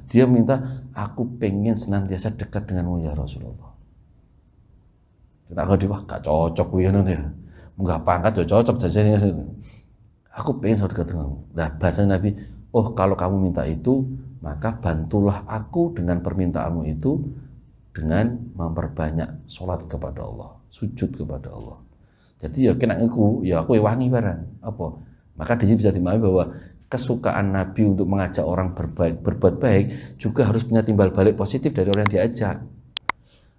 Dia minta, aku pengen senantiasa dekat denganmu ya Rasulullah. Kita kalau dia gak cocok ya, nggak pangkat ya cocok jadinya. Aku pengen selalu dekat denganmu. Nah bahasa Nabi, oh kalau kamu minta itu, maka bantulah aku dengan permintaanmu itu dengan memperbanyak sholat kepada Allah, sujud kepada Allah. Jadi ya kena aku wangi barang apa. Maka di sini bisa dimahami bahwa kesukaan Nabi untuk mengajak orang berbuat baik juga harus punya timbal balik positif dari orang yang diajak.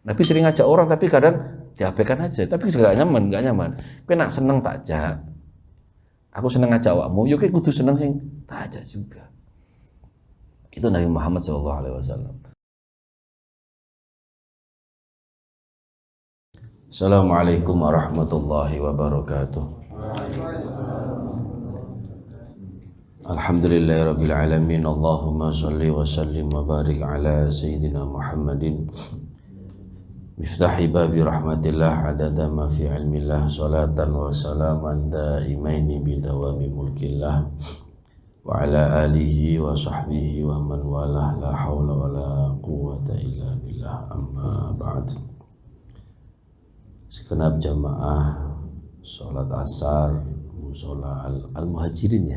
Nabi sering ngajak orang tapi kadang diabaikan aja, tapi juga gak nyaman. Kowe nak seneng tak ajak. Aku seneng ngajak awakmu, yo kowe kudu seneng sing tak ajak juga. Itu Nabi Muhammad SAW. Assalamualaikum warahmatullahi wabarakatuh. Alhamdulillahirabbil alamin. Allahumma shalli wa sallim wa barik ala sayyidina Muhammadin miftahi babi rahmatillah adada ma fi ilmillah salatan wa salaman daimaini bidawami mulkillah wa ala alihi wa sahbihi wa man walah la hawla wa la quwwata illa billah amma ba'd. Segenap jamaah sholat asar musola al-muhajirin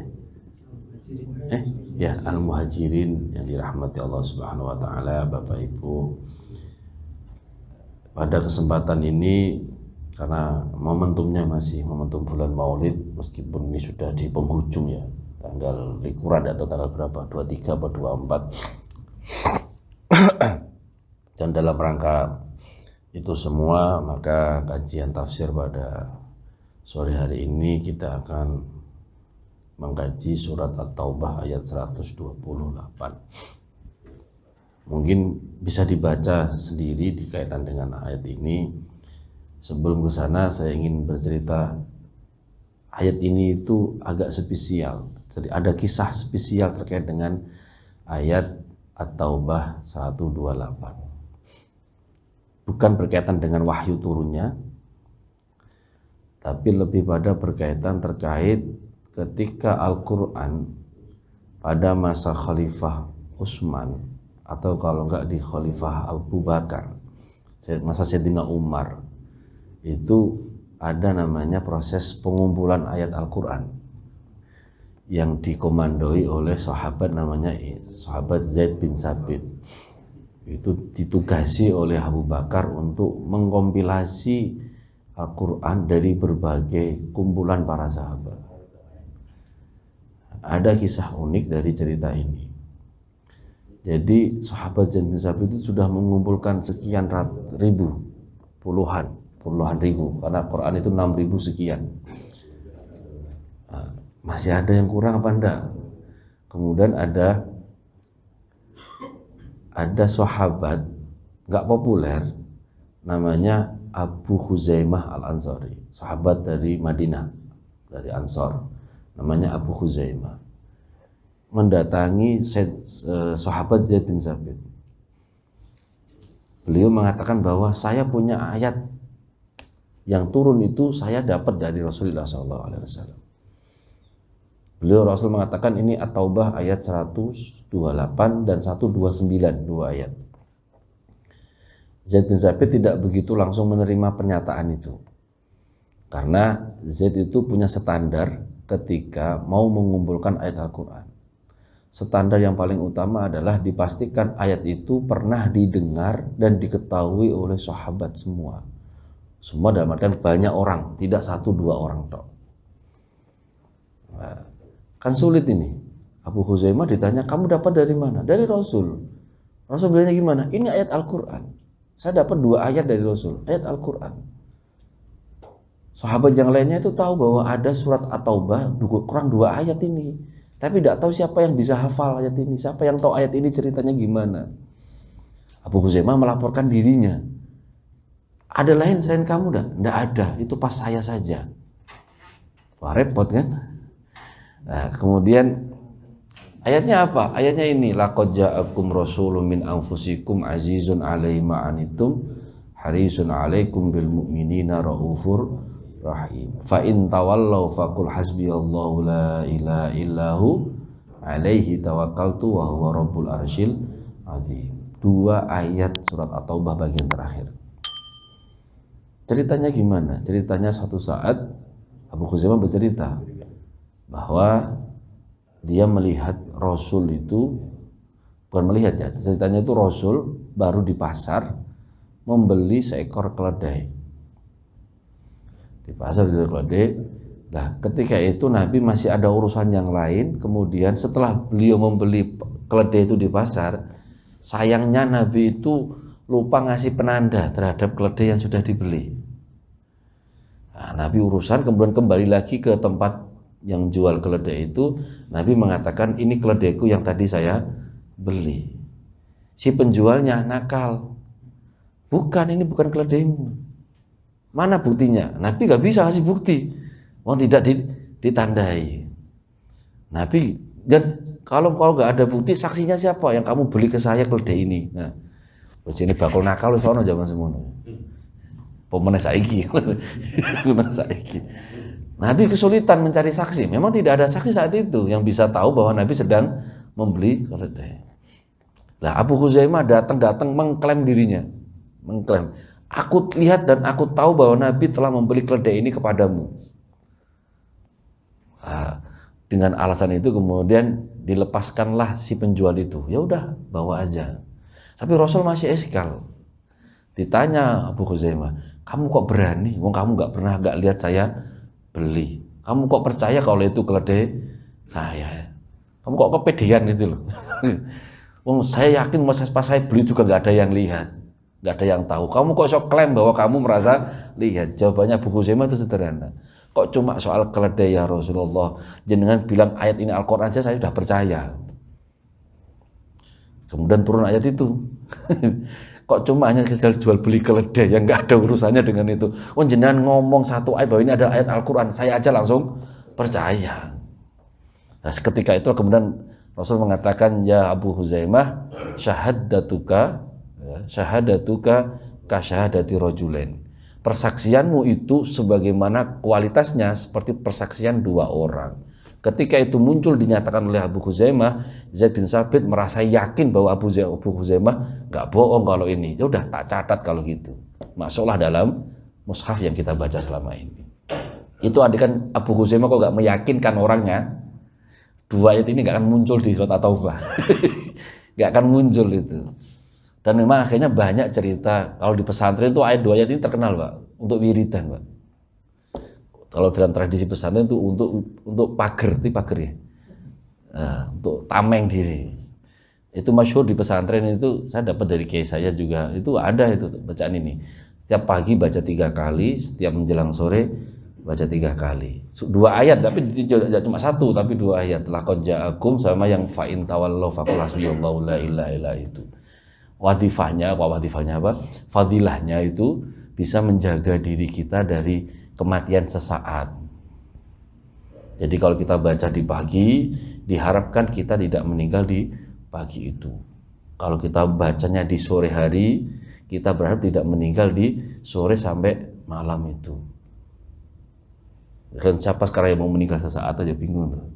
ya al-muhajirin yang dirahmati Allah Subhanahu wa taala, Bapak Ibu. Pada kesempatan ini karena momentumnya masih momentum bulan Maulid, meskipun ini sudah di penghujung ya, tanggal likuran atau tanggal berapa, 23 atau 24. Dan dalam rangka itu semua, maka kajian tafsir pada sore hari ini kita akan mengkaji surat At-Taubah ayat 128. Mungkin bisa dibaca sendiri dikaitan dengan ayat ini. Sebelum ke sana saya ingin bercerita, ayat ini itu agak spesial. Jadi ada kisah spesial terkait dengan ayat At-Taubah 128. Bukan berkaitan dengan wahyu turunnya, tapi lebih pada berkaitan terkait ketika Al-Quran pada masa Khalifah Utsman, atau kalau enggak di Khalifah Abu Bakar, masa Sayyidina Umar, itu ada namanya proses pengumpulan ayat Al-Quran yang dikomandoi oleh sahabat namanya sahabat Zaid bin Sabit. Itu ditugasi oleh Abu Bakar untuk mengkompilasi Al-Quran dari berbagai kumpulan para sahabat. Ada kisah unik dari cerita ini. Jadi sahabat Zaid bin Sabit itu sudah mengumpulkan sekian ribu, puluhan ribu, karena Quran itu 6.000 sekian. Masih ada yang kurang apa enggak? Kemudian ada sahabat nggak populer namanya Abu Khuzaimah Al-Ansari, sahabat dari Madinah, dari Ansor, namanya Abu Khuzaimah, mendatangi sahabat Zaid bin Sabit. Beliau mengatakan bahwa saya punya ayat yang turun itu saya dapat dari Rasulullah SAW. Rasul mengatakan ini At-Taubah ayat 128 dan 129, dua ayat. Zaid bin Sabit tidak begitu langsung menerima pernyataan itu, karena Zaid itu punya standar ketika mau mengumpulkan ayat Al-Quran. Standar yang paling utama adalah dipastikan ayat itu pernah didengar dan diketahui oleh sahabat semua. Semua dalam artian banyak orang, tidak 1-2 orang tok. Nah, kan sulit ini. Abu Khuzaimah ditanya, kamu dapat dari mana? Dari Rasul. Rasul bilangnya gimana? Ini ayat Al-Quran. Saya dapat 2 ayat dari Rasul, ayat Al-Quran. Sahabat yang lainnya itu tahu bahwa ada surat At-Taubah kurang 2 ayat ini, tapi tidak tahu siapa yang bisa hafal ayat ini, siapa yang tahu ayat ini ceritanya gimana. Abu Khuzaimah melaporkan dirinya. Ada lain selain kamu dah? Tidak ada, itu pas saya saja. Wah, repot kan? Nah, kemudian ayatnya apa? Ayatnya ini, laqad ja'akum rasulun min anfusikum azizun 'alaihi ma 'anittum harisun 'alaikum bil mu'minina raufur rahim. Fa in tawallaw faqul hasbiyallahu la ilaha illahu 'alaihi tawakkaltu wa huwa rabbul arsyil azim. 2 ayat surat At-Taubah bagian terakhir. Ceritanya gimana? Ceritanya suatu saat Abu Khuzaimah bercerita bahwa dia melihat Rasul itu, bukan melihat ya, ceritanya itu Rasul baru di pasar membeli seekor keledai. Di pasar beli keledai. Nah, ketika itu Nabi masih ada urusan yang lain. Kemudian setelah beliau membeli keledai itu di pasar, sayangnya Nabi itu lupa ngasih penanda terhadap keledai yang sudah dibeli. Nah, Nabi urusan kemudian kembali lagi ke tempat yang jual keledai itu. Nabi mengatakan, ini keledaiku yang tadi saya beli. Si penjualnya nakal, bukan, ini bukan keledaimu. Mana buktinya? Nabi gak bisa kasih bukti, tidak ditandai. Nabi, dan kalau gak ada bukti, saksinya siapa? Yang kamu beli ke saya keledai ini. Nah, ini bakal nakal sono zaman semono. Pemenang saiki. Nabi kesulitan mencari saksi. Memang tidak ada saksi saat itu yang bisa tahu bahwa Nabi sedang membeli keledai. Nah, Abu Khuzaimah datang mengklaim dirinya. Mengklaim, aku lihat dan aku tahu bahwa Nabi telah membeli keledai ini kepadamu. Nah, dengan alasan itu kemudian dilepaskanlah si penjual itu. Ya udah, bawa aja. Tapi Rasul masih eskal. Ditanya Abu Khuzaimah, kamu kok berani? Wong kamu nggak lihat saya beli. Kamu kok percaya kalau itu keledai saya? Kamu kok kepedean itu loh. Wong saya yakin pas saya beli juga nggak ada yang lihat, nggak ada yang tahu. Kamu kok sok klaim bahwa kamu merasa lihat? Jawabannya Abu Khuzaimah itu sederhana. Kok cuma soal keledai ya Rasulullah? Jenengan bilang ayat ini Al-Quran aja saya sudah percaya. Kemudian turun ayat itu. Kok cuma hanya jual beli keledai yang nggak ada urusannya dengan itu. Oh, jenengan ngomong satu ayat bahwa ini ada ayat Al-Quran, saya aja langsung percaya. Nah, ketika itu kemudian Rasul mengatakan, ya Abu Khuzaimah, syahadatuka ka syahadati rajulain. Persaksianmu itu sebagaimana kualitasnya seperti persaksian 2 orang. Ketika itu muncul dinyatakan oleh Abu Khuzaimah, Zaid bin Sabit merasa yakin bahwa Abu Khuzaimah nggak bohong kalau ini. Ya udah, tak catat kalau gitu. Masuklah dalam mushaf yang kita baca selama ini. Itu kan Abu Khuzaimah kok nggak meyakinkan orangnya, 2 ayat ini nggak akan muncul di surat At-Taubah. Nggak akan muncul itu. Dan memang akhirnya banyak cerita. Kalau di pesantren itu ayat 2 ayat ini terkenal, Pak, untuk wiridan, Pak. Kalau dalam tradisi pesantren itu untuk pager ya. Nah, untuk tameng diri. Itu masyhur di pesantren itu, saya dapat dari kiai saya juga. Itu ada itu bacaan ini. Setiap pagi baca 3 kali, setiap menjelang sore baca 3 kali. 2 ayat, tapi tidak cuma 1, tapi 2 ayat. Laqad ja'akum sama yang fa'in tawallaw faqul hasbiyallahu la ilaha illa itu. Wadifahnya apa? Fadilahnya itu bisa menjaga diri kita dari kematian sesaat. Jadi kalau kita baca di pagi, diharapkan kita tidak meninggal di pagi itu. Kalau kita bacanya di sore hari, kita berharap tidak meninggal di sore sampai malam itu. Dan siapa sekarang yang mau meninggal sesaat aja bingung tuh.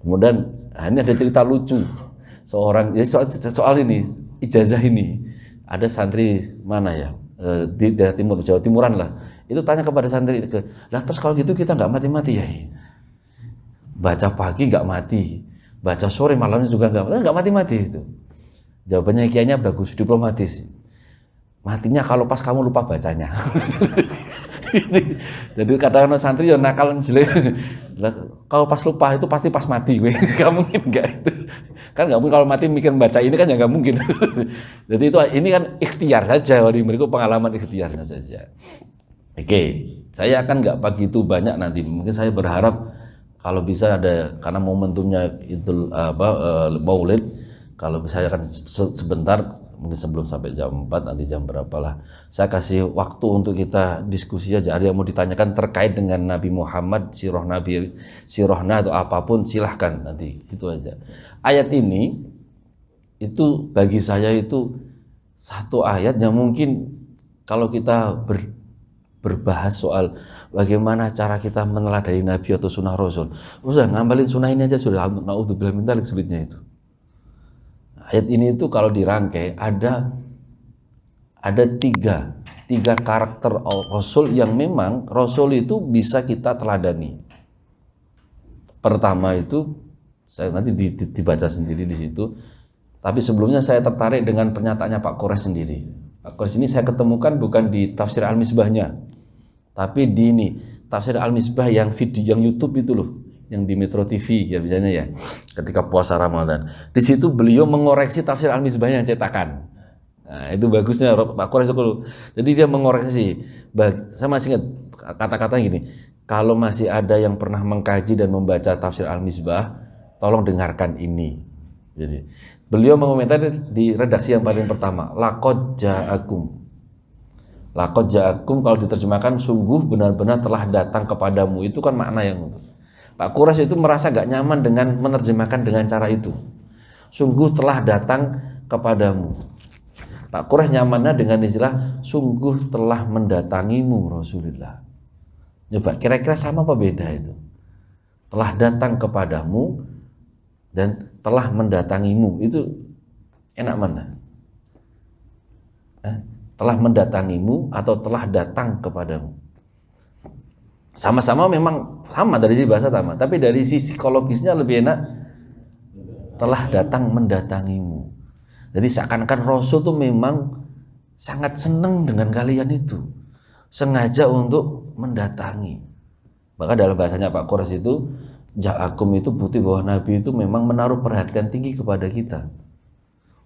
Kemudian ini ada cerita lucu. Seorang, ya soal ini, ijazah ini. Ada santri mana ya? Di daerah timur, Jawa Timuran lah. Itu tanya kepada santri, lah terus kalau gitu kita nggak mati-mati ya? Baca pagi nggak mati, baca sore malamnya juga nggak mati-mati itu. Jawabannya kiainya bagus, diplomatis. Matinya kalau pas kamu lupa bacanya. Jadi kadang-kadang santri yang nakal jelek. Kalau pas lupa itu pasti pas mati gue. Gak mungkin nggak itu. Kan nggak mungkin kalau mati mikir baca ini kan ya nggak mungkin. Jadi itu ini kan ikhtiar saja, wali mereka pengalaman ikhtiarnya saja. Oke, saya akan nggak pagi itu banyak nanti. Mungkin saya berharap kalau bisa ada, karena momentumnya itu Maulid, kalau bisa akan sebentar, mungkin sebelum sampai jam 4, nanti jam berapa lah, saya kasih waktu untuk kita diskusi aja. Ada yang mau ditanyakan terkait dengan Nabi Muhammad, sirahnya atau apapun, silahkan nanti, gitu aja. Ayat ini itu bagi saya itu satu ayat yang mungkin kalau kita berbahas soal bagaimana cara kita meneladani Nabi atau sunnah Rasul, udah ngambilin sunnah ini aja sudah, naudzubillah min dzalik sulitnya itu. Ayat ini itu kalau dirangkai ada tiga karakter Rasul yang memang Rasul itu bisa kita teladani. Pertama itu saya nanti dibaca sendiri di situ. Tapi sebelumnya saya tertarik dengan pernyataannya Pak Quraisy sendiri. Pak Quraisy ini saya ketemukan bukan di tafsir Al-Misbahnya, tapi di ini tafsir Al-Misbah yang video yang YouTube itu loh, yang di Metro TV ya biasanya ya, ketika puasa Ramadan. Di situ beliau mengoreksi tafsir Al-Misbah yang cetakan. Nah, itu bagusnya Pak Quraisy itu. Jadi dia mengoreksi. Saya masih ingat kata-kata gini, kalau masih ada yang pernah mengkaji dan membaca tafsir Al-Misbah, tolong dengarkan ini. Jadi beliau mengomentari di redaksi yang paling pertama, laqad ja'akum. Laqad ja'akum kalau diterjemahkan sungguh benar-benar telah datang kepadamu. Itu kan makna yang Pak Quraisy itu merasa gak nyaman dengan menerjemahkan dengan cara itu. Sungguh telah datang kepadamu. Pak Quraisy nyamannya dengan istilah sungguh telah mendatangimu Rasulullah. Coba kira-kira sama apa beda itu? Telah datang kepadamu dan telah mendatangimu, itu enak mana? Telah mendatangimu atau telah datang kepadamu? Sama-sama memang sama dari sisi bahasa sama, tapi dari sisi psikologisnya lebih enak telah datang mendatangimu. Jadi seakan-akan Rasul tuh memang sangat senang dengan kalian itu, sengaja untuk mendatangi. Maka dalam bahasanya Pak Quraisy itu Ja'akum itu bukti bahwa Nabi itu memang menaruh perhatian tinggi kepada kita.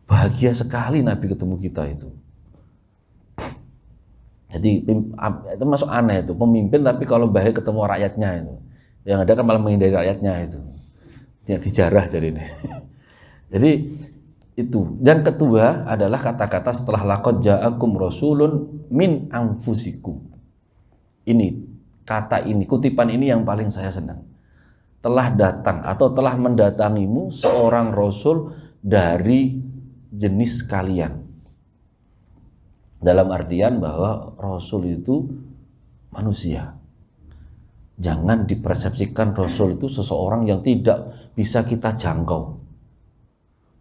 Bahagia sekali Nabi ketemu kita itu. Jadi itu masuk aneh itu, pemimpin tapi kalau bahagia ketemu rakyatnya itu. Yang ada kan malah menghindari rakyatnya itu. Tidak dijarah jadi ini. Jadi itu. Yang kedua adalah kata-kata setelah laqad ja'akum rasulun min anfusikum. Ini kata ini, kutipan ini yang paling saya senang. Telah datang atau telah mendatangimu seorang Rasul dari jenis kalian. Dalam artian bahwa Rasul itu manusia. Jangan dipersepsikan Rasul itu seseorang yang tidak bisa kita jangkau.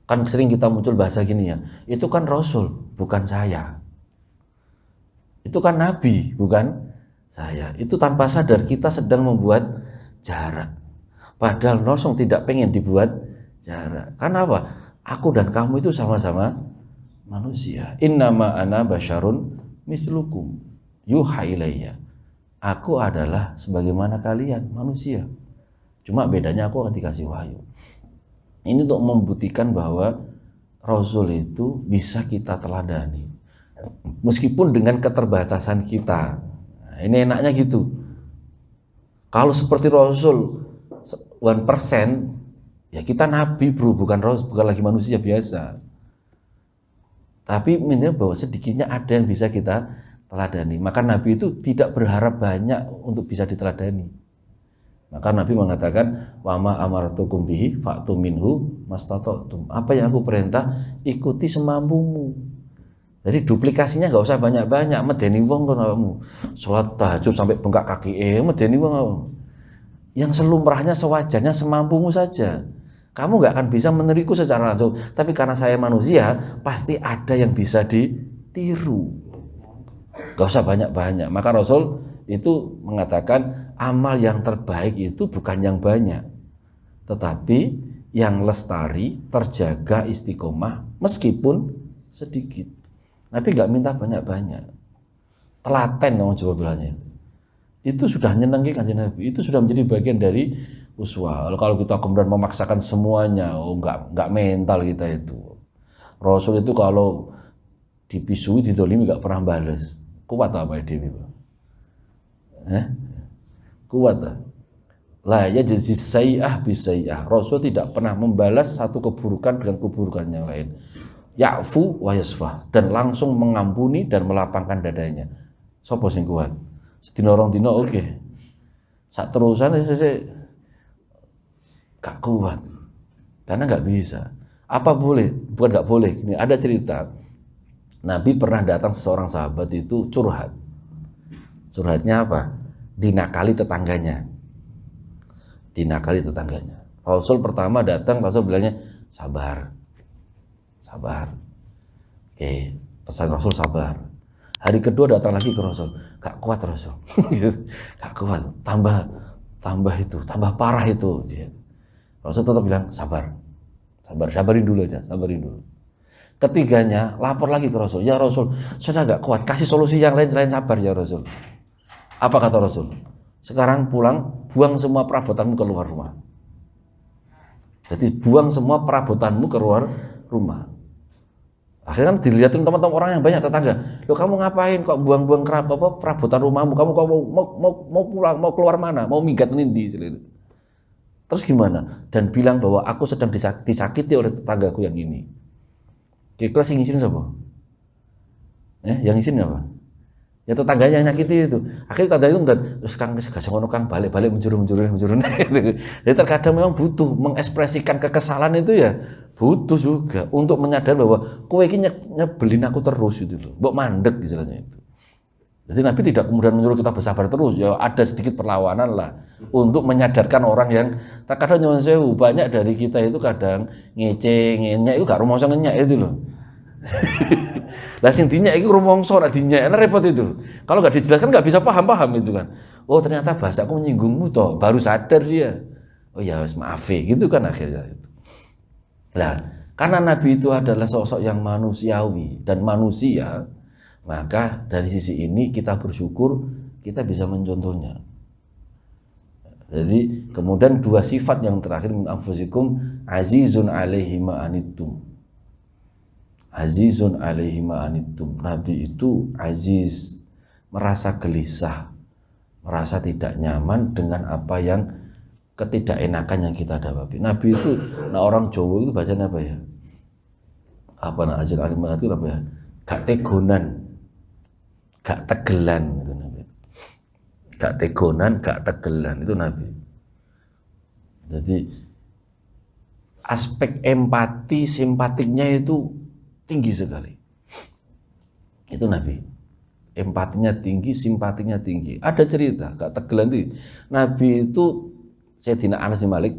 Kan sering kita muncul bahasa gini ya, itu kan Rasul, bukan saya. Itu kan Nabi, bukan saya. Itu tanpa sadar kita sedang membuat jarak. Padahal Rasul tidak pengen dibuat jarak. Karena apa? Aku dan kamu itu sama-sama manusia. Innama ana basyarun mislukum yuha ilayya. Aku adalah sebagaimana kalian manusia. Cuma bedanya aku akan dikasih wahyu. Ini untuk membuktikan bahwa Rasul itu bisa kita teladani. Meskipun dengan keterbatasan kita. Nah, ini enaknya gitu. Kalau seperti Rasul 1%, ya kita nabi bro, bukan lagi manusia biasa. Tapi minimal bahwa sedikitnya ada yang bisa kita teladani. Maka nabi itu tidak berharap banyak untuk bisa diteladani. Maka nabi mengatakan wa ma amartukum bihi fa'tu minhu mastata'tum. Apa yang aku perintah ikuti semampumu. Jadi duplikasinya nggak usah banyak-banyak. Medeni wong kono kamu. Salat tahajud sampai bengkak kaki medeni wong. Yang selumrahnya, sewajarnya, semampumu saja. Kamu nggak akan bisa meneriku secara langsung. Tapi karena saya manusia, pasti ada yang bisa ditiru. Gak usah banyak-banyak. Maka Rasul itu mengatakan amal yang terbaik itu bukan yang banyak, tetapi yang lestari, terjaga, istiqomah meskipun sedikit. Nabi nggak minta banyak-banyak. Telaten orang Jawa bilangnya. Itu sudah nyenengi kanjeng Nabi, itu sudah menjadi bagian dari uswah. Kalau kita kemudian memaksakan semuanya, nggak mental kita itu. Rasul itu kalau dipisui, didolimi nggak pernah balas. Kuat apa dia? Kuat tak? La yajzi sayyi'ah bisayyi'ah. Rasul tidak pernah membalas satu keburukan dengan keburukan yang lain. Ya'fu wa yasfah, dan langsung mengampuni dan melapangkan dadanya. Sopo sing kuat? Sedina rong dina oke. Sak terusan saya gak kuat. Karena nggak bisa. Apa boleh? Bukan nggak boleh. Ini ada cerita. Nabi pernah datang seorang sahabat itu curhat. Curhatnya apa? Dinakali tetangganya. Dinakali tetangganya. Rasul pertama datang, Rasul bilangnya sabar. sabar. Oke, pesan Rasul sabar. Hari kedua datang lagi ke Rasul, gak kuat Rasul, gak kuat, tambah parah itu. Rasul tetap bilang sabarin dulu aja, sabarin dulu. Ketiganya lapor lagi ke Rasul, ya Rasul, sudah gak kuat, kasih solusi yang lain selain sabar ya Rasul. Apa kata Rasul? Sekarang pulang, buang semua perabotanmu keluar rumah. Jadi buang semua perabotanmu keluar rumah. Akhirnya kan dilihatin teman-teman orang yang banyak tetangga. Loh kamu ngapain kok buang-buang perabotan rumahmu? Kamu mau pulang, mau keluar mana? Mau minggat nindi? Terus gimana? Dan bilang bahwa aku sedang disakiti oleh tetanggaku yang ini. Kira-kira sing izin siapa? Yang izin apa? Ya tetangganya yang nyakiti itu. Akhirnya tetangga itu dan terus Kang gak ngono Kang balik menjurun. Jadi terkadang memang butuh mengekspresikan kekesalan itu ya butuh juga untuk menyadari bahwa kowe iki nyebelin aku terus itu loh. Mbok mandek istilahnya itu. Jadi Nabi tidak kemudian menyuruh kita bersabar terus, ya ada sedikit perlawanan lah untuk menyadarkan orang yang terkadang nyuwun sewu banyak dari kita itu kadang ngenyek itu gak rumangsa ngenyek itu loh. Lah sing dinyak iku rumangsa ora dinyak, repot itu. Kalau nggak dijelaskan nggak bisa paham itu kan. Oh ternyata bahasaku menyinggungmu toh, baru sadar dia. Oh ya maaf gitu kan akhirnya itu. Nah, karena Nabi itu adalah sosok yang manusiawi dan manusia, maka dari sisi ini kita bersyukur kita bisa mencontohnya. Jadi kemudian dua sifat yang terakhir min anfusikum azizun alaihi ma anittum. Azizun alaihi ma anittum. Nabi itu aziz, merasa gelisah, merasa tidak nyaman dengan apa yang ketidakenakan yang kita hadapi. Nabi itu, nah orang Jawa itu bacanya apa ya? Apa nak ajal alim itu apa ya? Gak tegonan, gak tegelan itu Nabi. Gak tegonan, gak tegelan itu Nabi. Jadi aspek empati, simpatiknya itu tinggi sekali. Itu Nabi. Empatinya tinggi, simpatinya tinggi. Ada cerita, gak tegelan itu. Nabi itu Sayyidina Anas bin Malik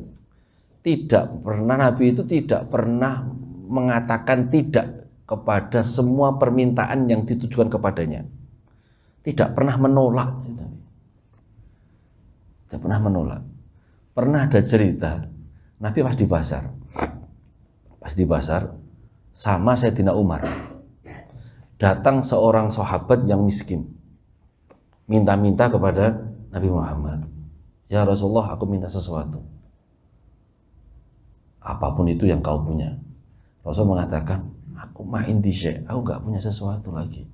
Nabi itu tidak pernah mengatakan tidak kepada semua permintaan yang ditujukan kepadanya. Tidak pernah menolak. Tidak pernah menolak. Pernah ada cerita, Nabi pas di pasar sama Sayyidina Umar. Datang seorang sahabat yang miskin. Minta-minta kepada Nabi Muhammad. Ya Rasulullah, aku minta sesuatu. Apapun itu yang kau punya. Rasul mengatakan, aku main di syekh, aku gak punya sesuatu lagi.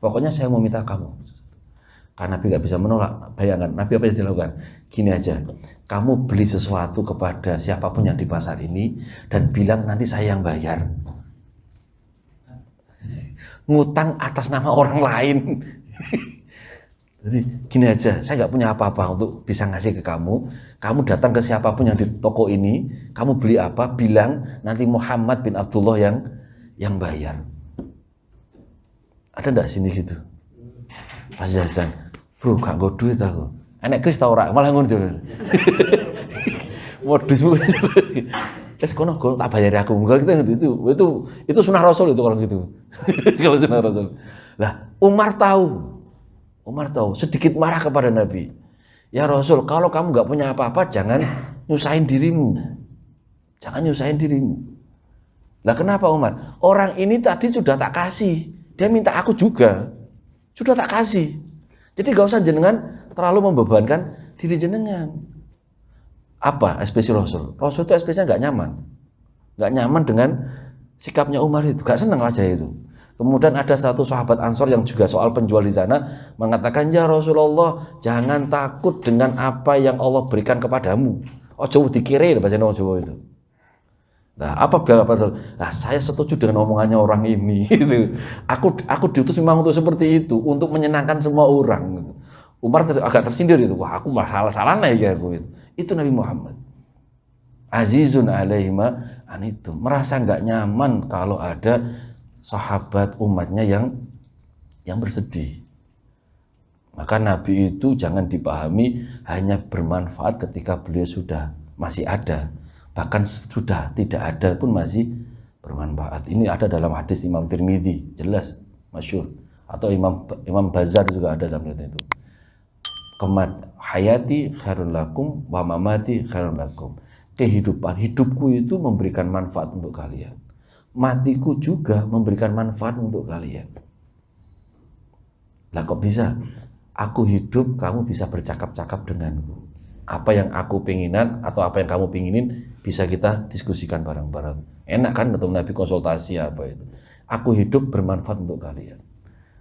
Pokoknya saya mau minta kamu. Karena Nabi gak bisa menolak. Bayangkan, Nabi apa yang dilakukan? Gini aja, kamu beli sesuatu kepada siapapun yang di pasar ini dan bilang nanti saya yang bayar. Ngutang atas nama orang lain. Jadi gini aja, saya nggak punya apa-apa untuk bisa ngasih ke kamu. Kamu datang ke siapapun yang di toko ini, kamu beli apa, bilang nanti Muhammad bin Abdullah yang bayar. Ada nggak sini gitu? Pas jajan, bro, gak gue duit aku. Enek Kris tau ora, malah ngono juga. Modusmu. Kono tak bayari aku. Enggak itu sunah Rasul itu kalau gitu. Kalau sunah Rasul. Lah, Umar tahu sedikit marah kepada Nabi. Ya Rasul, kalau kamu nggak punya apa-apa, jangan nyusahin dirimu. Lah kenapa Umar? Orang ini tadi sudah tak kasih. Dia minta aku juga. Sudah tak kasih. Jadi gak usah jenengan terlalu membebankan diri jenengan. Apa ekspresi Rasul? Rasul itu ekspresinya nggak nyaman dengan sikapnya Umar itu, gak senang aja itu. Kemudian ada satu sahabat Ansor yang juga soal penjual di sana mengatakan, ya Rasulullah, jangan takut dengan apa yang Allah berikan kepadamu. Ojo dikira bahasa Jawa itu. Nah, apa bilang apa? Nah, saya setuju dengan omongannya orang ini. Gitu. Aku diutus memang untuk seperti itu, untuk menyenangkan semua orang. Gitu. Umar agak tersindir itu, wah aku salah nih ya aku itu. Itu Nabi Muhammad. Azizun alaihi ma anittum, merasa nggak nyaman kalau ada sahabat umatnya yang bersedih. Maka Nabi itu jangan dipahami hanya bermanfaat ketika beliau sudah masih ada, bahkan sudah tidak ada pun masih bermanfaat. Ini ada dalam hadis Imam Tirmidzi, jelas, masyhur. Atau Imam Bazar juga ada dalam itu. Hayati khairun lakum wa mamati khairun lakum. Hidupku itu memberikan manfaat untuk kalian. Matiku juga memberikan manfaat untuk kalian. Lah kok bisa? Aku hidup, kamu bisa bercakap-cakap denganku. Apa yang aku penginan atau apa yang kamu penginin bisa kita diskusikan bareng-bareng. Enak kan ketemu Nabi konsultasi apa itu. Aku hidup bermanfaat untuk kalian.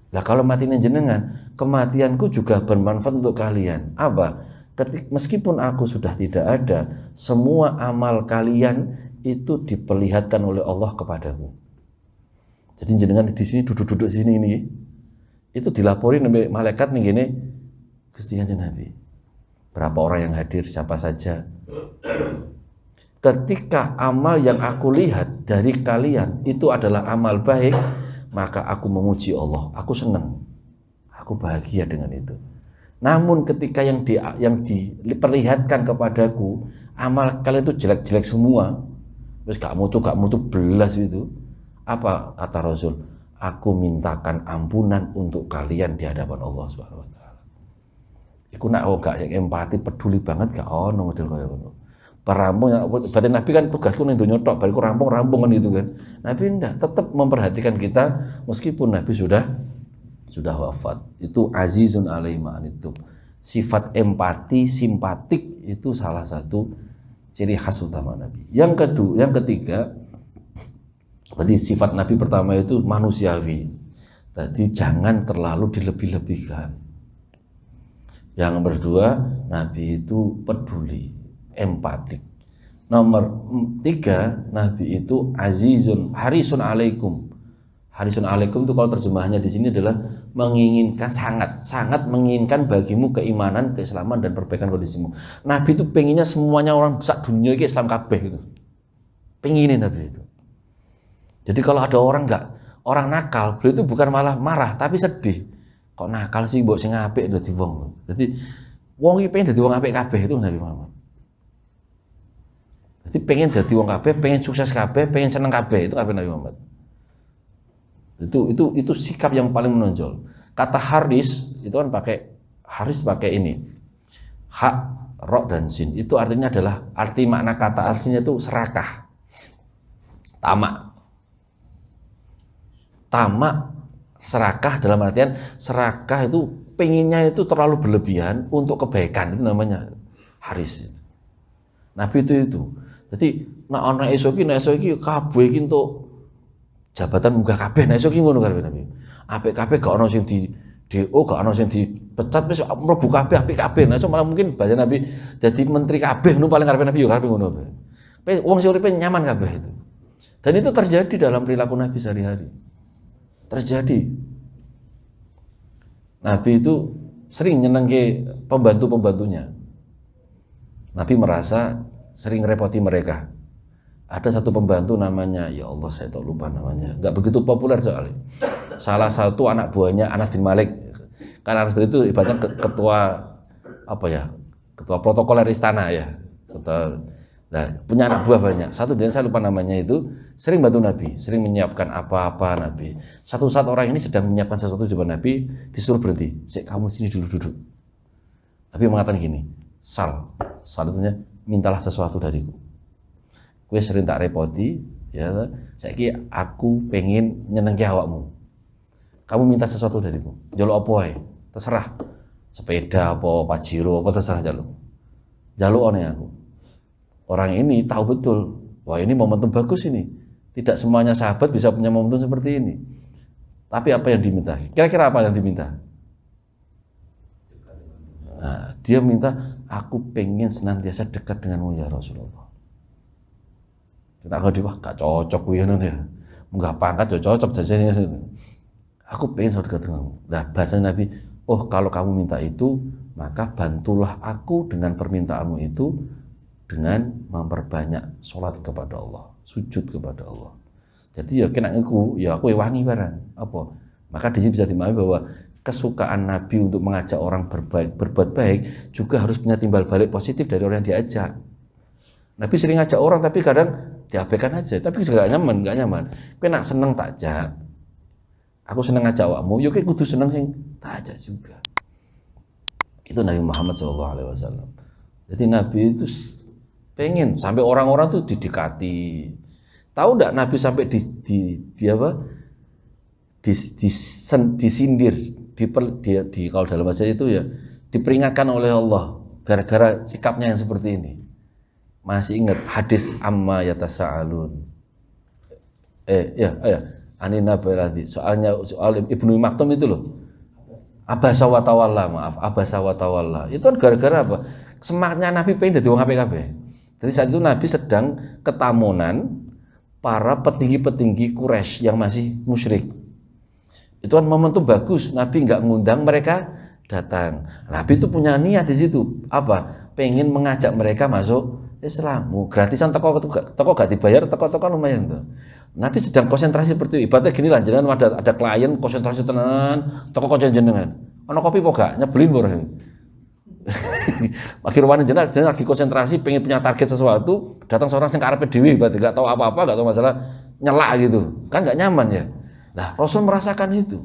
Lah kalau matinya jenengan, kematianku juga bermanfaat untuk kalian. Apa? Meskipun aku sudah tidak ada, semua amal kalian itu diperlihatkan oleh Allah kepadaku. Jadi jenengan di sini duduk-duduk sini ini, itu dilaporin oleh malaikat nih gini, Gusti Kanjeng Nabi. Berapa orang yang hadir, siapa saja. Ketika amal yang aku lihat dari kalian itu adalah amal baik, maka aku memuji Allah, aku senang, aku bahagia dengan itu. Namun ketika yang diperlihatkan kepadaku, amal kalian itu jelek-jelek semua, terus gak mutu belas itu, apa kata Rasul? Aku mintakan ampunan untuk kalian di hadapan Allah Subhanahu wa taala. Iku nak gak empati peduli banget gak ono model kaya ngono. Perampung, berarti Nabi kan tugasku ning donya tok, bariku rampung kan itu kan. Nabi enggak, tetap memperhatikan kita meskipun Nabi sudah wafat. Itu azizun alaihi ma'anitum. Sifat empati, simpatik itu salah satu ciri khas utama Nabi. Yang ketiga, berarti sifat Nabi pertama itu manusiawi. Tadi jangan terlalu dilebih-lebihkan. Yang kedua, Nabi itu peduli, empatik. Nomor 3, Nabi itu azizun, harisun alaikum. Harisun alaikum itu kalau terjemahannya di sini adalah menginginkan, sangat menginginkan bagimu keimanan, keislaman dan perbaikan kondisimu. Nabi itu pengennya semuanya orang sak dunia ini Islam kabeh gitu. Pengenin Nabi itu. Jadi kalau ada orang nakal, beliau itu bukan malah marah tapi sedih. Kok nakal sih mbok sing apik dadi wong. Jadi wong iki pengen dadi wong apik kabeh itu Nabi Muhammad. Jadi pengen dadi wong kabeh, pengen sukses kabeh, pengen seneng kabeh itu kabeh Nabi Muhammad. Itu sikap yang paling menonjol. Kata Haris itu kan pakai ini. Hak, ro dan sin. Itu artinya adalah makna kata aslinya itu serakah. Tamak, serakah dalam artian serakah itu penginnya itu terlalu berlebihan untuk kebaikan, itu namanya Haris. Nabi itu. Jadi nek esuk iki kabeh iki entuk jabatan munggah kabeh, nek esuk iki ngono kabeh Nabi. Apik kabeh gak ono sing di DO, gak ono sing dipecat wis mlebu kabeh apik kabeh. Nah malah mungkin bahasa Nabi jadi menteri kabeh nu paling karepe Nabi yo karepe ngono kabeh. Wong sing uripe nyaman kabeh itu. Dan itu terjadi dalam perilaku Nabi sehari-hari. Terjadi. Nabi itu sering nyenengke pembantu-pembantunya. Nabi merasa sering repoti mereka. Ada satu pembantu namanya, ya Allah saya tak lupa namanya, nggak begitu populer soalnya. Salah satu anak buahnya Anas bin Malik. Karena Anas bin itu ibaratnya ketua protokoler istana ya. Nah, punya anak buah banyak. Satu dan saya lupa namanya itu sering bantu Nabi, sering menyiapkan apa-apa Nabi. Satu saat orang ini sedang menyiapkan sesuatu di depan Nabi, disuruh berhenti. Kamu sini dulu duduk. Nabi mengatakan gini, Sal itu mintalah sesuatu dariku. Gue sering tak repoti, ya. Saiki aku pengen nyenengke awakmu. Kamu minta sesuatu dariku. Jaluk apa wae? Terserah. Sepeda apa, Pajero apa terserah jaluk. Jaluk one aku. Orang ini tahu betul, wah ini momentum bagus ini. Tidak semuanya sahabat bisa punya momentum seperti ini. Tapi apa yang diminta? Kira-kira apa yang diminta? Nah, dia minta, aku pengen senantiasa dekat denganmu ya Rasulullah. Kita kalau gak cocok ya, nggak pangkat cocok jadinya. Aku pengen dekat denganmu. Nah, bahasa Nabi, oh kalau kamu minta itu, maka bantulah aku dengan permintaanmu itu dengan memperbanyak sholat kepada Allah, sujud kepada Allah. Jadi ya kena aku wangi barang apa. Maka di sini bisa dimahami bahwa kesukaan Nabi untuk mengajak orang berbuat baik juga harus punya timbal balik positif dari orang yang diajak. Nabi sering ngajak orang tapi kadang diabaikan aja, tapi juga gak nyaman, kowe nak seneng tak ajak, aku seneng ngajak awakmu, yo kowe kudu seneng sing tak ajak juga. Itu Nabi Muhammad SAW. Jadi Nabi itu pengen sampai orang-orang tuh didekati. Tahu enggak Nabi sampai disindir, kalau dalam bahasa itu ya diperingatkan oleh Allah gara-gara sikapnya yang seperti ini. Masih ingat hadis amma yatasaalun. Anin nabi soal Ibnu Maktum itu loh. Abasa wa tawalla, maaf, abasa wa tawalla. Itu kan gara-gara apa? Semangatnya Nabi pengen dadi wong apik kabeh. Jadi saat itu Nabi sedang ketamunan para petinggi-petinggi Quraisy yang masih musyrik. Itu kan momentum bagus, Nabi nggak ngundang mereka datang. Nabi itu punya niat di situ, apa? Pengen mengajak mereka masuk Islam. Gratisan teko gak dibayar, teko lumayan tuh. Nabi sedang konsentrasi seperti itu. Ibaratnya gini lah, jenengan ada klien konsentrasi tenan, toko jenengan. Ono kopi kok gak nyebelin boreng. Akhirnya jenengan lagi konsentrasi pengen punya target sesuatu, datang seorang yang karepe dhewe berarti gak tahu apa-apa, gak tahu masalah, nyela gitu. Kan gak nyaman ya. Nah, Rasul merasakan itu.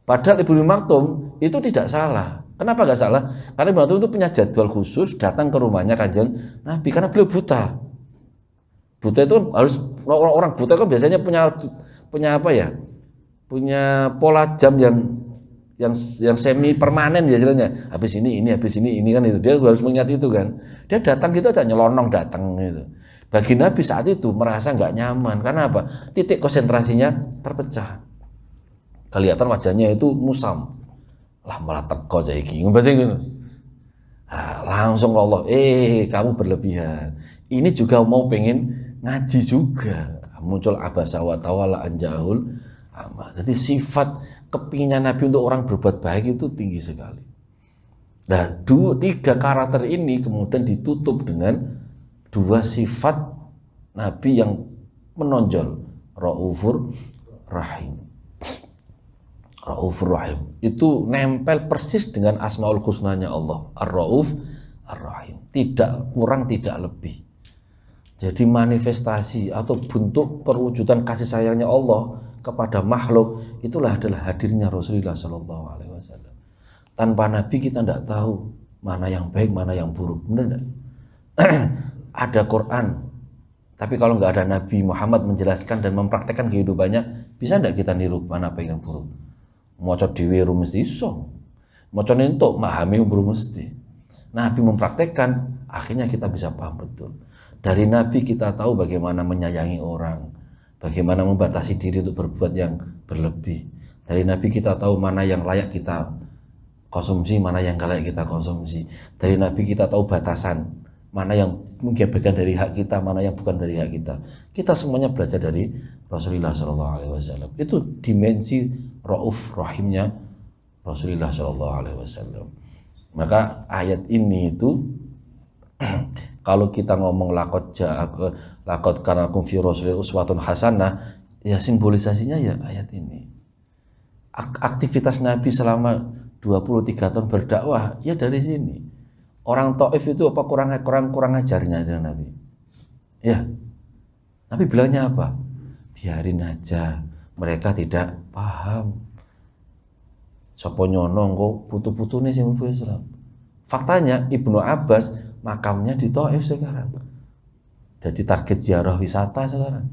Padahal Ibnu Maktum itu tidak salah. Kenapa gak salah? Karena Ibnu Maktum itu punya jadwal khusus datang ke rumahnya Kanjeng Nabi karena beliau buta. Buta itu harus, orang buta kan biasanya punya apa ya? Punya pola jam yang semi permanen biasanya. Habis ini kan itu. Dia harus mengingat itu kan. Dia datang gitu aja nyelonong datang gitu. Bagi Nabi saat itu merasa nggak nyaman karena apa? Titik konsentrasinya terpecah. Kelihatan wajahnya itu musam. Lah malah teko aja iki. Berarti gitu. Langsung Allah, kamu berlebihan. Ini juga mau pengen ngaji juga. Muncul abasa wa tawalla anjahul amal. Jadi sifat kepinginnya Nabi untuk orang berbuat baik itu tinggi sekali. Nah, tiga karakter ini kemudian ditutup dengan dua sifat Nabi yang menonjol, Raufur Rahim. Raufur Rahim itu nempel persis dengan Asmaul Husnanya Allah, Ar-Rauf Ar-Rahim, tidak kurang tidak lebih. Jadi manifestasi atau bentuk perwujudan kasih sayangnya Allah kepada makhluk itulah adalah hadirnya Rasulullah SAW. Tanpa Nabi kita tidak tahu mana yang baik, mana yang buruk. Benar tidak? Ada Quran, tapi kalau nggak ada Nabi Muhammad menjelaskan dan mempraktekkan kehidupannya, bisa tidak kita niru mana baik dan buruk? Maca dhewe ru mesti iso. Maca entuk memahami ru mesti. Nabi mempraktekkan, akhirnya kita bisa paham betul. Dari Nabi kita tahu bagaimana menyayangi orang, bagaimana membatasi diri untuk berbuat yang berlebih. Dari Nabi kita tahu mana yang layak kita konsumsi, mana yang gak layak kita konsumsi. Dari Nabi kita tahu batasan, mana yang mungkin bagian dari hak kita, mana yang bukan dari hak kita. Kita semuanya belajar dari Rasulullah SAW. Itu dimensi Rauf Rahimnya Rasulullah SAW. Maka ayat ini itu kalau kita ngomong lakot karena kum fi Rasulillah uswatun hasanah, ya simbolisasinya ya ayat ini. Aktivitas Nabi selama 23 tahun berdakwah ya dari sini. Orang Taif itu apa kurang ajarnya dengan Nabi? Ya. Nabi bilangnya apa? Biarin aja, mereka tidak paham. Sopo nyono kok putu-putune sing mlebu Islam. Faktanya Ibnu Abbas makamnya di Taif sekarang. Jadi target ziarah wisata sekarang.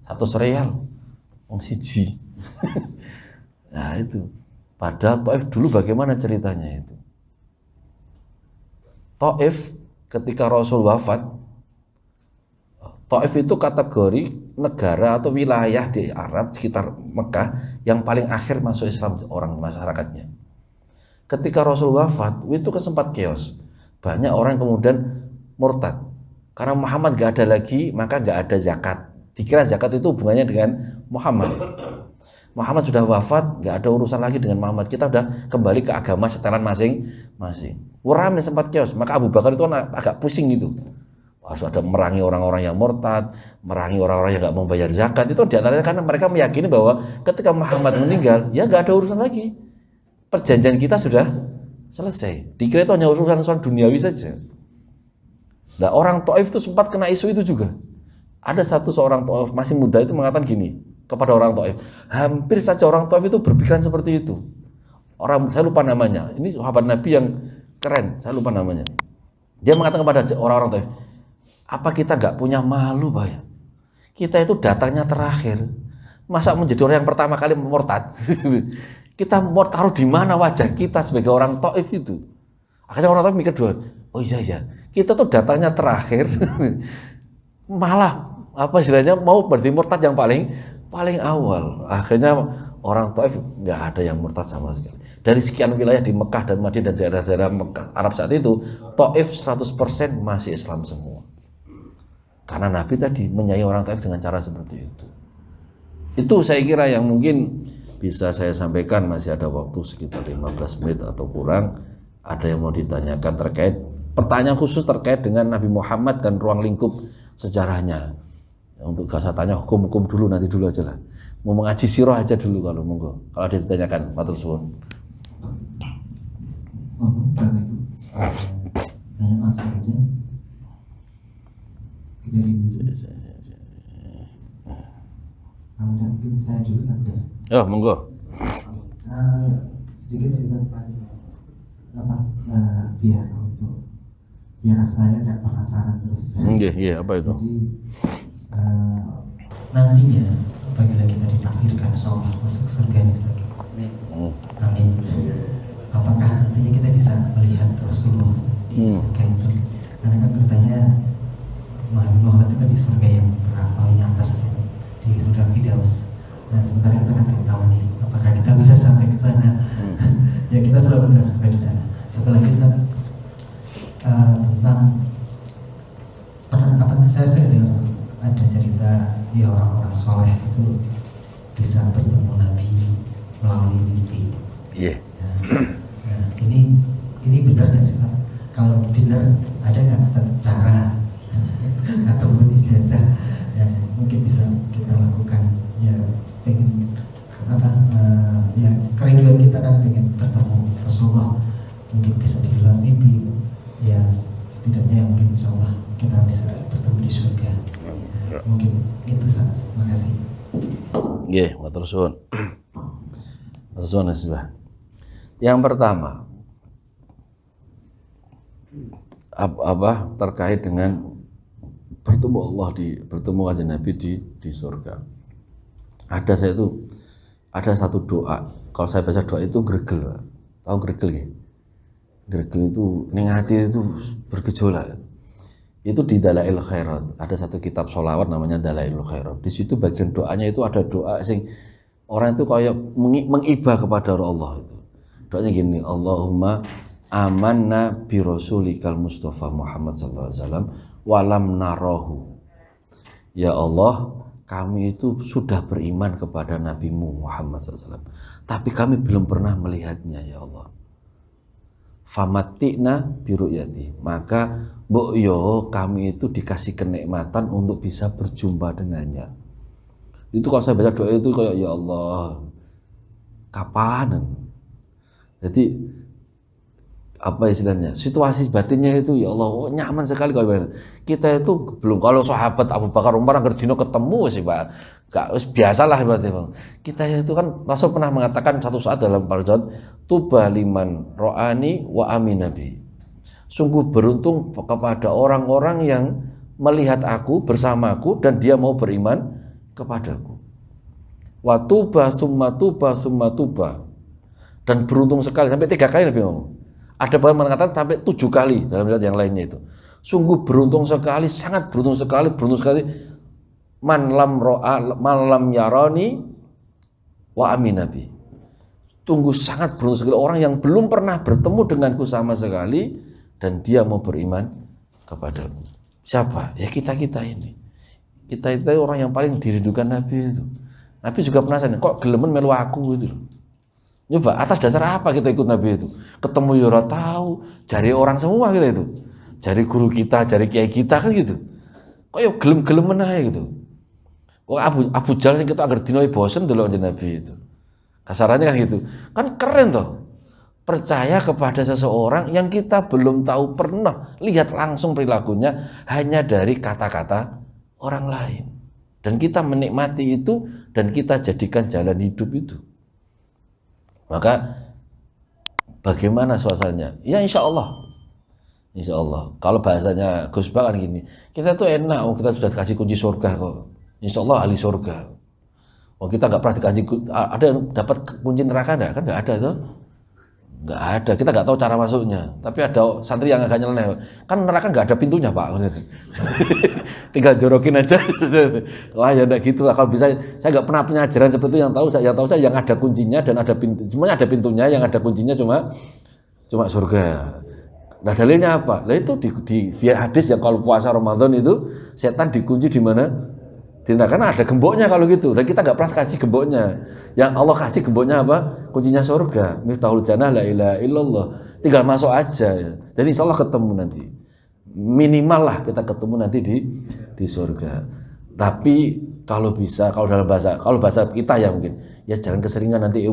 100 real. Wong siji. Nah itu. Padahal Taif dulu bagaimana ceritanya itu? Taif ketika Rasul wafat, Taif itu kategori negara atau wilayah di Arab sekitar Mekah yang paling akhir masuk Islam orang masyarakatnya. Ketika Rasul wafat, itu kan sempat chaos. Banyak orang kemudian murtad. Karena Muhammad gak ada lagi, maka gak ada zakat. Dikira zakat itu hubungannya dengan Muhammad. Muhammad sudah wafat, gak ada urusan lagi dengan Muhammad. Kita udah kembali ke agama setelan masing-masing. Ramai sempat chaos. Maka Abu Bakar itu agak pusing gitu. Harus ada merangi orang-orang yang murtad, merangi orang-orang yang gak mau bayar zakat. Itu diantaranya karena mereka meyakini bahwa ketika Muhammad meninggal, ya gak ada urusan lagi. Perjanjian kita sudah selesai. Dikira itu hanya urusan duniawi saja. Nah, orang Taif itu sempat kena isu itu juga. Ada seorang Taif masih muda itu mengatakan gini kepada orang Taif, hampir saja orang Taif itu berpikiran seperti itu. Orang, saya lupa namanya, ini sahabat Nabi yang keren, saya lupa namanya. Dia mengatakan kepada orang-orang Taif, apa kita nggak punya malu, Pak ya? Kita itu datangnya terakhir, masa menjadi orang yang pertama kali murtad? Kita mau taruh di mana wajah kita sebagai orang Taif itu? Akhirnya orang Taif mikir dua, oh iya, kita tuh datangnya terakhir, malah apa istilahnya mau berarti murtad yang paling awal. Akhirnya orang Taif nggak ada yang murtad sama sekali. Dari sekian wilayah di Mekah dan Madinah dan daerah-daerah Arab saat itu, Taif 100% masih Islam semua. Karena Nabi tadi menyayangi orang Taif dengan cara seperti itu. Itu saya kira yang mungkin bisa saya sampaikan. Masih ada waktu sekitar 15 menit atau kurang. Ada yang mau ditanyakan terkait pertanyaan khusus terkait dengan Nabi Muhammad dan ruang lingkup sejarahnya. Untuk gak usah tanya hukum-hukum dulu, nanti dulu aja lah. Mau mengaji sirah aja dulu kalau monggo. Kalau ada ditanyakan, matur suwun. Tanya masuk aja. Mungkin saya dulu saja. Oh, monggo. Sedikit cerita biar saya tidak penasaran terus. Iya, apa itu? Jadi nantinya apabila kita ditakdirkan insyaallah masuk surga ini, amin. Apakah nantinya kita bisa melihat Rasulullah di surga itu? Karena kan katanya Muhammad itu kan di surga yang paling atas gitu, di surga Firdaus. Nah sementara kita kan tidak tahu nih apakah kita bisa sampai ke sana. Ya kita selalu nggak sampai di sana. Satu lagi Ustaz, tentang saya dengar ada cerita ya orang-orang soleh itu bisa bertemu Nabi melalui mimpi. Iya. Nah, ini benar nggak sih? Kalau benar, ada nggak cara atau ijazah yang mungkin bisa kita lakukan? Ya pengen ya kerinduan kita kan pengen bertemu Rasulullah, mungkin bisa dibilang mimpi. Ya setidaknya mungkin insya Allah kita bisa bertemu di surga. Mungkin itu Ustaz. Terima kasih. Nggih, matur suwun. Matur suwun Mas. Yang pertama apa terkait dengan bertemu Allah bertemu kanjeng Nabi di surga. Ada satu doa. Kalau saya baca doa itu gregel. Tahu gregel nggih? Gregel itu ning hati itu bergejolak. Itu di Dalail Khairat. Ada satu kitab sholawat namanya Dalail Khairat. Di situ bagian doanya itu ada doa sing orang itu kayak mengibah kepada Allah itu. Doanya gini, Allahumma amanna bi rasulikal Mustafa Muhammad sallallahu alaihi wasallam walam narahu. Ya Allah, kami itu sudah beriman kepada Nabimu Muhammad sallallahu alaihi wasallam, tapi kami belum pernah melihatnya ya Allah. Famatina biru'yati, maka mbok yo kami itu dikasih kenikmatan untuk bisa berjumpa dengannya. Itu kalau saya baca doa itu kayak ya Allah, kapan? Jadi apa istilahnya? Situasi batinnya itu ya Allah nyaman sekali kalau kita itu belum, kalau sahabat Abu Bakar Umar angger dino ketemu sih Pak. Gak biasalah berarti Bang. Kita itu kan Rasul pernah mengatakan satu saat dalam perjalanan, tuba liman ro'ani wa amin nabi. Sungguh beruntung kepada orang-orang yang melihat aku bersamaku dan dia mau beriman kepadaku. Wa tuba summa tuba summa tuba. Dan beruntung sekali sampai 3 kali Nabi ngomong. Ada yang mengatakan sampai 7 kali dalam riwayat yang lainnya itu. Sungguh beruntung sekali, sangat beruntung sekali man lam yarani wa amin nabi. Tunggu sangat beruntung sekali orang yang belum pernah bertemu denganku sama sekali dan dia mau beriman kepadaku. Siapa? Ya kita ini. Kita itu orang yang paling dirindukan Nabi itu. Nabi juga penasaran, kok gelemen melu aku itu. Coba atas dasar apa kita ikut Nabi itu? Ketemu ya ora tahu, jari orang semua kita itu. Jari guru kita, jari kiai kita kan gitu. Kok ya gelem-gelemen aja gitu. Kok Abu Jahal sing kita agar dino bosen delok Nabi itu. Kasarannya kan gitu. Kan keren toh. Percaya kepada seseorang yang kita belum tahu pernah lihat langsung perilakunya hanya dari kata-kata orang lain. Dan kita menikmati itu dan kita jadikan jalan hidup itu. Maka bagaimana suasananya? Ya insya Allah. Insya Allah. Kalau bahasanya Gus Ba kan gini, kita tuh enak, kita sudah dikasih kunci surga kok. Insya Allah ahli surga. Kita nggak pernah dikasih, ada yang dapat kunci neraka enggak? Kan nggak ada tuh. Nggak ada, kita nggak tahu cara masuknya. Tapi ada santri yang agak nyeleneh. Kan neraka nggak ada pintunya Pak. Tinggal jorokin aja. Wah ya enggak gitu lah. Kalau bisa, saya nggak pernah punya ajaran seperti itu. Yang tahu saya yang ada kuncinya dan ada pintu. Semuanya ada pintunya, yang ada kuncinya cuma surga. Nah dalilnya apa? Nah itu di hadis yang kalau puasa Ramadan itu setan dikunci di mana? Karena ada gemboknya kalau gitu, dan kita nggak pernah kasih gemboknya. Yang Allah kasih gemboknya apa? Kuncinya surga. Miftahul jannah la ilaha illallah. Tinggal masuk aja. Ya. Jadi insya Allah ketemu nanti. Minimal lah kita ketemu nanti di surga. Tapi kalau bisa, kalau bahasa kita ya mungkin, ya jangan keseringan nanti ya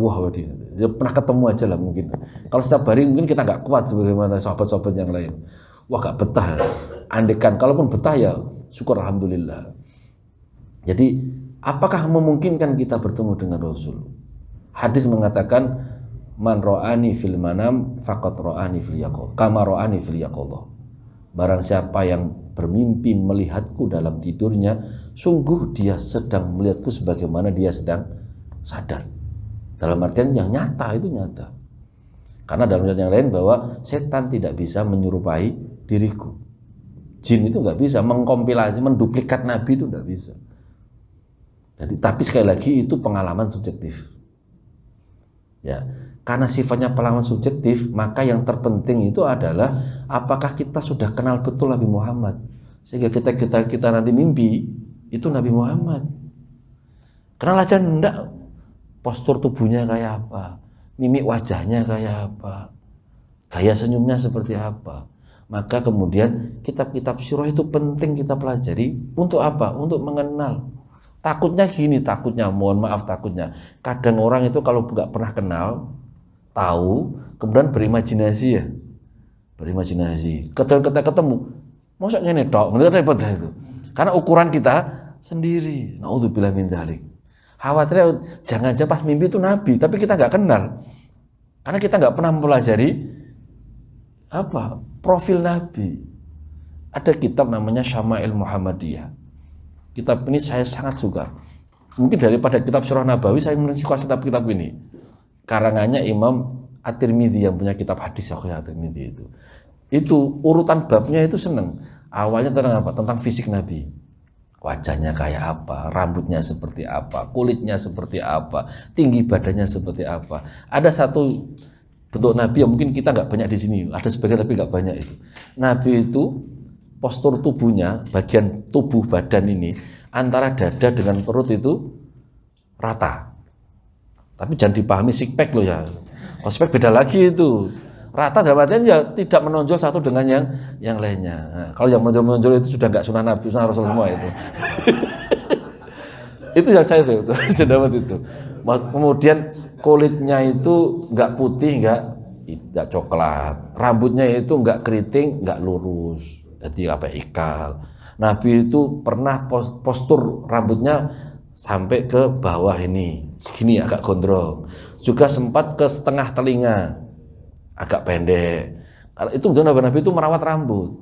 pernah ketemu aja lah mungkin. Kalau setiap hari mungkin kita nggak kuat sebagaimana sahabat-sahabat yang lain. Wah nggak betah. Andekan, kalaupun betah ya syukur alhamdulillah. Jadi apakah memungkinkan kita bertemu dengan Rasul? Hadis mengatakan man ra'ani fil manam faqad ra'ani fil yaqظah kama ra'ani fil yaqظah. Barang siapa yang bermimpi melihatku dalam tidurnya, sungguh dia sedang melihatku sebagaimana dia sedang sadar. Dalam artian yang nyata, itu nyata. Karena dalam artian yang lain bahwa setan tidak bisa menyerupai diriku. Jin itu nggak bisa mengkompilasi, menduplikat Nabi itu nggak bisa. Jadi, tapi sekali lagi itu pengalaman subjektif. Ya, karena sifatnya pengalaman subjektif, maka yang terpenting itu adalah apakah kita sudah kenal betul Nabi Muhammad, sehingga kita nanti mimpi itu Nabi Muhammad. Kenal aja enggak, postur tubuhnya kayak apa, mimik wajahnya kayak apa, gaya senyumnya seperti apa. Maka kemudian kitab-kitab sirah itu penting kita pelajari untuk apa? Untuk mengenal. Takutnya takutnya kadang orang itu kalau nggak pernah kenal, tahu, kemudian berimajinasi. Ketika kita ketemu, masa ngene tok, repot itu. Karena ukuran kita sendiri. Naudzubillah min dzalik. Khawatirnya jangan-jangan pas mimpi itu Nabi, tapi kita nggak kenal. Karena kita nggak pernah mempelajari profil Nabi. Ada kitab namanya Syama'il Muhammadiyah. Kitab ini saya sangat suka. Mungkin daripada kitab Sirah Nabawi, saya suka kitab ini. Karangannya Imam At-Tirmidzi yang punya kitab hadis At-Tirmidzi itu. Itu urutan babnya itu seneng. Awalnya tentang apa? Tentang fisik Nabi. Wajahnya kayak apa, rambutnya seperti apa, kulitnya seperti apa, tinggi badannya seperti apa. Ada satu bentuk Nabi yang mungkin kita nggak banyak di sini. Ada sebagian tapi nggak banyak itu. Nabi itu postur tubuhnya, bagian tubuh badan ini antara dada dengan perut itu rata. Tapi jangan dipahami six pack loh ya. Kalau six pack beda lagi itu. Rata dalam artian ya tidak menonjol satu dengan yang lainnya. Nah, kalau yang menonjol itu sudah nggak sunnah Nabi, sunnah Rasul semua itu. Itu yang saya dapat itu. Kemudian kulitnya itu nggak putih, nggak coklat. Rambutnya itu nggak keriting, nggak lurus. Jadi ikal. Nabi itu pernah postur rambutnya sampai ke bawah ini, segini agak gondrong. Juga sempat ke setengah telinga, agak pendek. Kalau itu Nabi itu merawat rambut.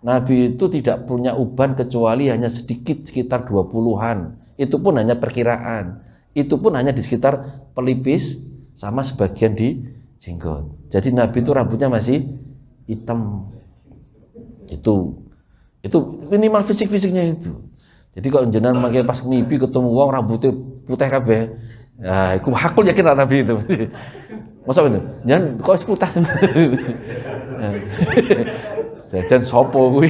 Nabi itu tidak punya uban kecuali hanya sedikit, sekitar 20-an. Itu pun hanya perkiraan. Itu pun hanya di sekitar pelipis sama sebagian di jenggot. Jadi Nabi itu rambutnya masih hitam. Itu minimal fisik-fisiknya itu. Jadi kalau jenengan makin pas mimpi ketemu wong rambutnya putih kabeh, ya iku hakul yakin Nabi itu. Masa itu? Jangan kok putih sebenarnya. Jajan sopo kuwi.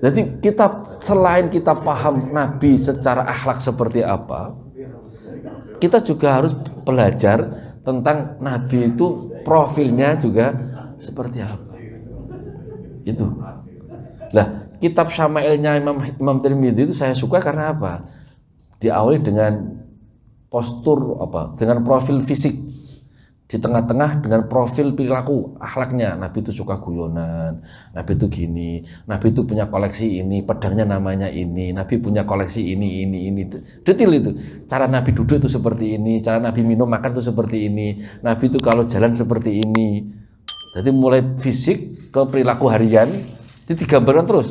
Jadi kita selain kita paham Nabi secara akhlak seperti apa, kita juga harus belajar tentang Nabi itu profilnya juga seperti apa. Itu. Nah, kitab Syama'ilnya Imam Tirmidzi itu saya suka karena apa? Diawali dengan postur dengan profil fisik. Di tengah-tengah dengan profil perilaku akhlaknya, Nabi itu suka guyonan, Nabi itu gini, Nabi itu punya koleksi ini, pedangnya namanya ini, Nabi punya koleksi ini, detail itu. Cara Nabi duduk itu seperti ini, cara Nabi minum makan itu seperti ini, Nabi itu kalau jalan seperti ini. Jadi mulai fisik ke perilaku harian, itu digambarkan terus.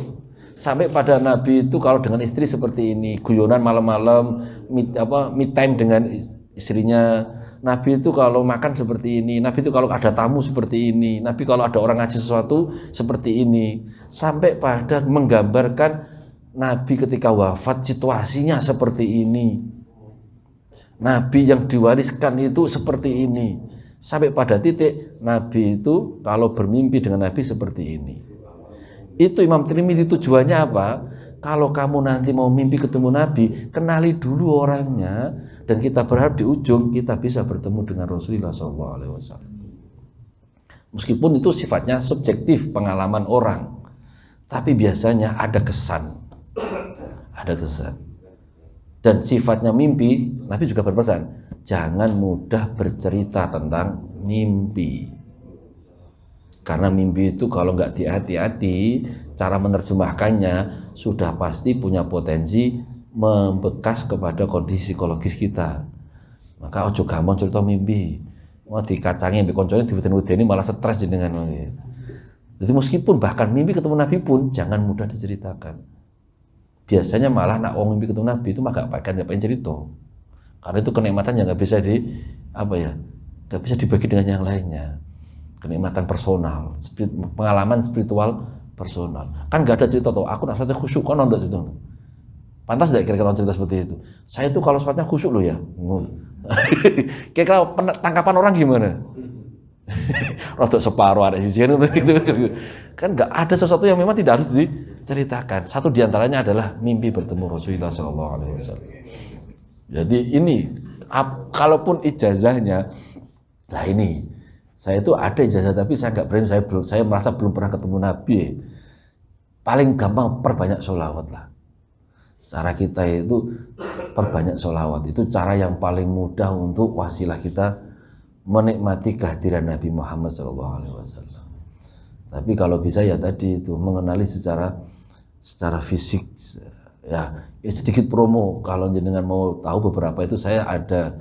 Sampai pada Nabi itu kalau dengan istri seperti ini, guyonan malam-malam, me time dengan istrinya. Nabi itu kalau makan seperti ini, Nabi itu kalau ada tamu seperti ini, Nabi kalau ada orang ngaji sesuatu seperti ini. Sampai pada menggambarkan Nabi ketika wafat situasinya seperti ini. Nabi yang diwariskan itu seperti ini. Sampai pada titik Nabi itu kalau bermimpi dengan Nabi seperti ini. Itu Imam Tirmidzi tujuannya apa? Kalau kamu nanti mau mimpi ketemu Nabi, kenali dulu orangnya, dan kita berharap di ujung kita bisa bertemu dengan Rasulullah SAW. Meskipun itu sifatnya subjektif, pengalaman orang, tapi biasanya ada kesan, dan sifatnya mimpi. Nabi juga berpesan, jangan mudah bercerita tentang mimpi. Karena mimpi itu kalau nggak hati-hati, cara menerjemahkannya sudah pasti punya potensi membekas kepada kondisi psikologis kita. Maka ojo gampang cerita mimpi. Mau dikacangi mbek koncone diweden-wedeni malah stres jenengan. Jadi meskipun bahkan mimpi ketemu Nabi pun jangan mudah diceritakan. Biasanya malah nak wong mimpi ketemu Nabi itu mah gak pengen cerita. Karena itu kenikmatan yang nggak bisa nggak bisa dibagi dengan yang lainnya. Kenikmatan personal, pengalaman spiritual personal. Kan nggak ada cerita tuh, aku nak sholatnya khusyuk, kan ada cerita. Pantas tidak kira-kira cerita seperti itu? Saya tuh kalau sholatnya khusyuk loh ya. Kira-kira tangkapan orang gimana? Rodok separuh ada sisi gitu. Kan nggak ada sesuatu yang memang tidak harus diceritakan. Satu diantaranya adalah mimpi bertemu Rasulullah SAW. Jadi ini, kalaupun ijazahnya, lah ini. Saya itu ada ijazah tapi saya nggak berani, saya merasa belum pernah ketemu Nabi. Paling gampang perbanyak sholawat lah. Cara kita itu perbanyak sholawat, itu cara yang paling mudah untuk wasilah kita menikmati kehadiran Nabi Muhammad SAW. Tapi kalau bisa ya tadi itu mengenali secara fisik ya sedikit promo. Kalau jenengan mau tahu beberapa itu saya ada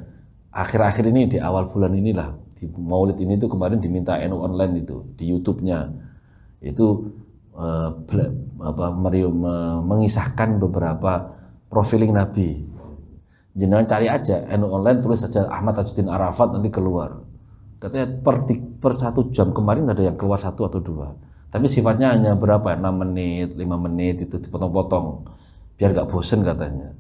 akhir-akhir ini di awal bulan inilah. Di Maulid ini tuh kemarin diminta NU online itu di YouTube-nya itu mengisahkan beberapa profiling Nabi. Jangan cari aja NU online, tulis saja Ahmad Tajuddin Arafat, nanti keluar. Katanya per 1 jam kemarin ada yang keluar 1 atau 2. Tapi sifatnya hanya berapa? 6 menit, 5 menit itu dipotong-potong biar gak bosen katanya.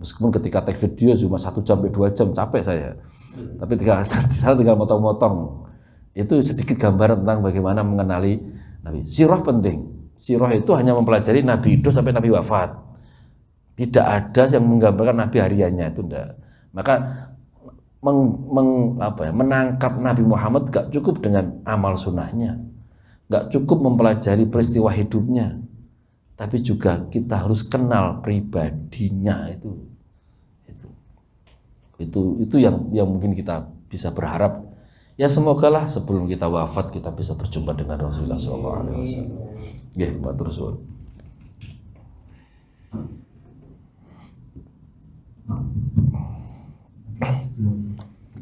Meskipun ketika take video cuma 1 jam sampai 2 jam capek saya. Tapi tinggal motong-motong. Itu sedikit gambaran tentang bagaimana mengenali Nabi. Sirah penting. Sirah itu hanya mempelajari Nabi hidup sampai Nabi wafat. Tidak ada yang menggambarkan Nabi hariannya, itu enggak. Maka menangkap Nabi Muhammad gak cukup dengan amal sunnahnya, gak cukup mempelajari peristiwa hidupnya, tapi juga kita harus kenal pribadinya. Itu yang mungkin kita bisa berharap ya, semoga lah sebelum kita wafat kita bisa berjumpa dengan Rasulullah SAW. Ya, matur suwun.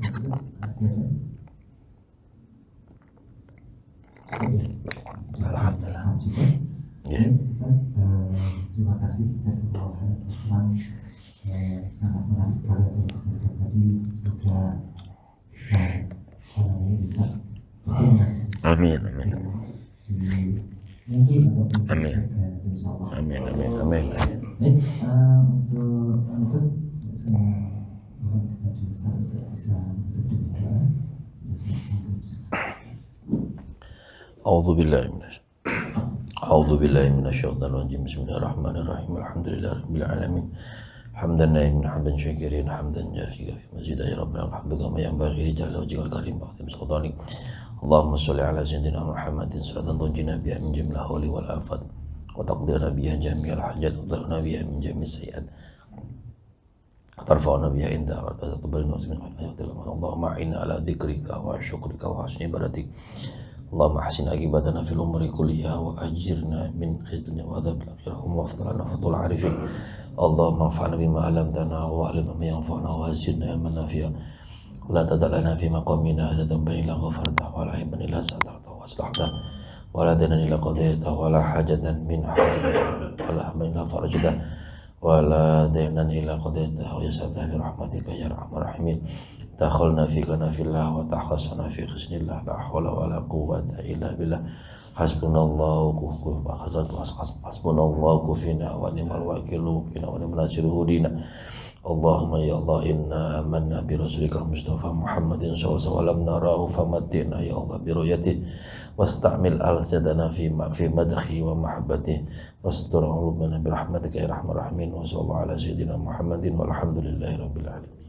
Sebelum masih ada. Alhamdulillah. Ya. Terima kasih jazakallahu khairan. Sangat menarik sekali apa yang disampaikan tadi. Semoga ini bisa berkembang. Amin. Mungkin ataupun Amin. Insyaallah. Amin. Baik, untuk saya mohon kepada Ustaz untuk bisa menutup dengan A'udzu billahi minasyaitonir rajim. Bismillahirrahmanirrahim. Alhamdulillahirabbil alamin. Hamdan na'iman hamdan syakirin hamdan jazilan fi mazida ya rabbil alamin kama yanbaghi li jalali wajhikal karim wa azim sultanik. Allahumma shalli ala sayyidina Muhammadin salatan tunjina biha min jamil ahwali wal afat wa taqdina biha jami'al hajat wa tarna biha min jami'is sayyi'at tarfa'una biha inda wa taqabbalna Allahumma a'inna ala dzikrika wa syukrika wa husni ibadatik. Allahumma ahsin aqibatana fil umuri kulliha wa ajirna min khizyi wa adzabil akhirah wa afdalana fatul arifin. Allahumma anfa'na bima 'allamtana wa 'allimna ma yanfa'una wa zidna ilman nafi'a. La tad'alna fi maqamina hadza dhanban illa ghafartahu wa la aiban illa satartahu wa aslahtahu wa la danan illa qadaytahu wa la hajatan min hajatika wa la hamlan illa farajtahu wala dainan ila qadaitahu yasatah bi rahmatika ya arhamar rahimin. Takhalna fika nafillah wa takhasana fi khisnillah la hawla wala quwwata illa billah. Hasbunallahu hasbunallahu kufina wa ni'mal wakil kina wa ni'mal nasiru dina. Allahumma ya Allah inna amanna bi rasulika Mustafa Muhammadin sallallahu alaihi wasallam narahu famattina ya Allah bi ru'yatihi wastamil al-sadana fi madhi wa mahabbati wastur qulubana bi rahmatika ya arhamar rahimin. Wa sallallahu ala sayyidina Muhammadin walhamdulillahi rabbil alamin.